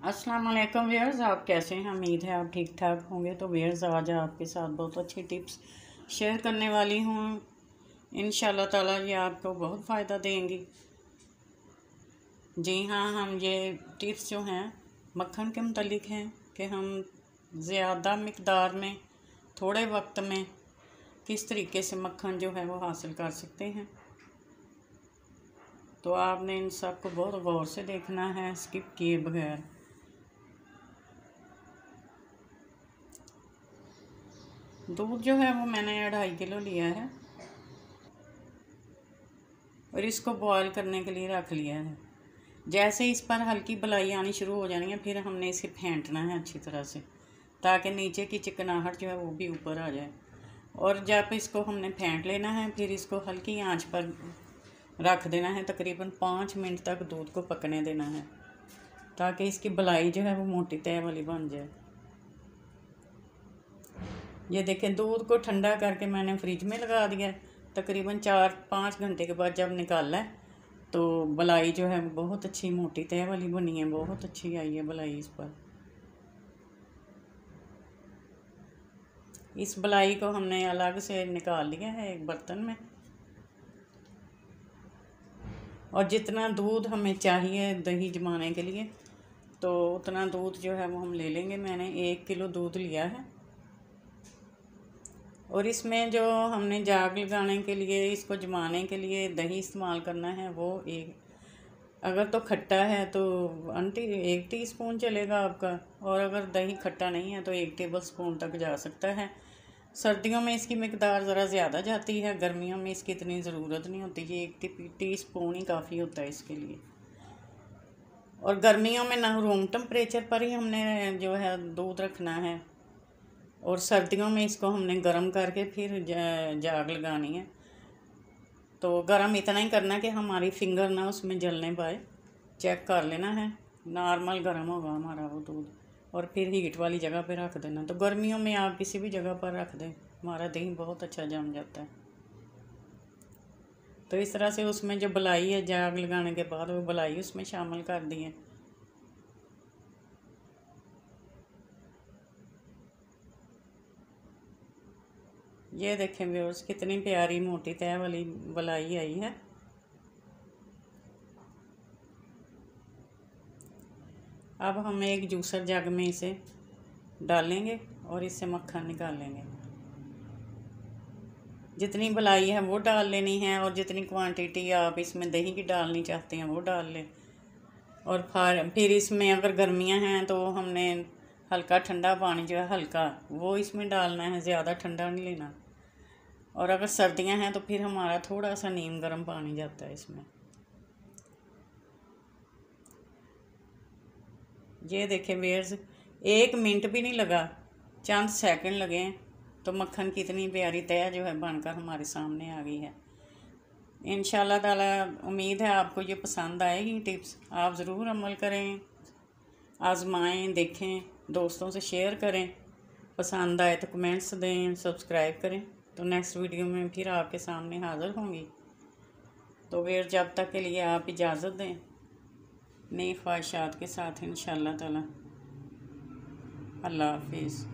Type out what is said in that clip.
अस्सलाम वालेकुम व्यूअर्स, आप कैसे हैं? उम्मीद है आप ठीक ठाक होंगे। तो व्यूअर्स, आज आपके साथ बहुत अच्छी टिप्स शेयर करने वाली हूँ। इंशाल्लाह ताला ये आपको बहुत फ़ायदा देंगी। जी हाँ, हम ये टिप्स जो हैं मक्खन के मुतालिक हैं कि हम ज़्यादा मिक़दार में थोड़े वक्त में किस तरीके से मक्खन जो है वो हासिल कर सकते हैं। तो आपने इन सब को बहुत गौर से देखना है, स्किप किए बगैर। दूध जो है वो मैंने 2.5 किलो लिया है और इसको बॉयल करने के लिए रख लिया है। जैसे इस पर हल्की बलाई आनी शुरू हो जानी है, फिर हमने इसे फेंटना है अच्छी तरह से, ताकि नीचे की चिकनाहट जो है वो भी ऊपर आ जाए। और जब इसको हमने फेंट लेना है, फिर इसको हल्की आंच पर रख देना है। तकरीबन 5 मिनट तक दूध को पकने देना है, ताकि इसकी बलाई जो है वो मोटी तय वाली बन जाए। ये देखें, दूध को ठंडा करके मैंने फ्रिज में लगा दिया है। तकरीबन 4-5 घंटे के बाद जब निकाला है तो बलाई जो है बहुत अच्छी मोटी तय वाली बनी है, बहुत अच्छी आई है बलाई इस पर। इस बलाई को हमने अलग से निकाल लिया है एक बर्तन में। और जितना दूध हमें चाहिए दही जमाने के लिए, तो उतना दूध जो है वो हम ले लेंगे। मैंने 1 किलो दूध लिया है। और इसमें जो हमने जाग लगाने के लिए, इसको जमाने के लिए दही इस्तेमाल करना है, वो एक, अगर तो खट्टा है तो 1 टीस्पून चलेगा आपका, और अगर दही खट्टा नहीं है तो 1 टेबलस्पून तक जा सकता है। सर्दियों में इसकी मिकदार ज़रा ज़्यादा जाती है, गर्मियों में इसकी इतनी ज़रूरत नहीं होती। ये 1 टीस्पून ही काफ़ी होता है इसके लिए। और गर्मियों में ना रूम टेम्परेचर पर ही हमने जो है दूध रखना है, और सर्दियों में इसको हमने गर्म करके फिर जाग लगानी है। तो गर्म इतना ही करना कि हमारी फिंगर ना उसमें जलने पाए। चेक कर लेना है, नॉर्मल गर्म होगा हमारा वो दूध। और फिर हीट वाली जगह पे रख देना। तो गर्मियों में आप किसी भी जगह पर रख दें, हमारा दही बहुत अच्छा जम जाता है। तो इस तरह से उसमें जो बलाई है, जाग लगाने के बाद वो बलाई उसमें शामिल कर दी है। ये देखें व्यूअर्स, कितनी प्यारी मोटी तय वाली बलाई आई है। अब हम एक जूसर जग में इसे डालेंगे और इससे मक्खन निकालेंगे। जितनी बलाई है वो डाल लेनी है, और जितनी क्वांटिटी आप इसमें दही की डालनी चाहते हैं वो डाल लें। और फिर इसमें अगर गर्मियां हैं तो हमने हल्का ठंडा पानी जो है हल्का वो इसमें डालना है, ज़्यादा ठंडा नहीं लेना। और अगर सर्दियां हैं तो फिर हमारा थोड़ा सा नीम गर्म पानी जाता है इसमें। ये देखें व्यूअर्स, 1 मिनट भी नहीं लगा, चंद सेकंड लगे हैं, तो मक्खन की इतनी प्यारी तय जो है बनकर हमारे सामने आ गई है। इंशाल्लाह ताला उम्मीद है आपको ये पसंद आएगी टिप्स। आप ज़रूर अमल करें, आजमाएं, देखें, दोस्तों से शेयर करें। पसंद आए तो कमेंट्स दें, सब्सक्राइब करें। तो नेक्स्ट वीडियो में फिर आपके सामने हाज़िर होंगी। तो फिर जब तक के लिए आप इजाज़त दें, नई ख्वाहिशात के साथ इंशाल्लाह ताला। अल्लाह हाफिज़।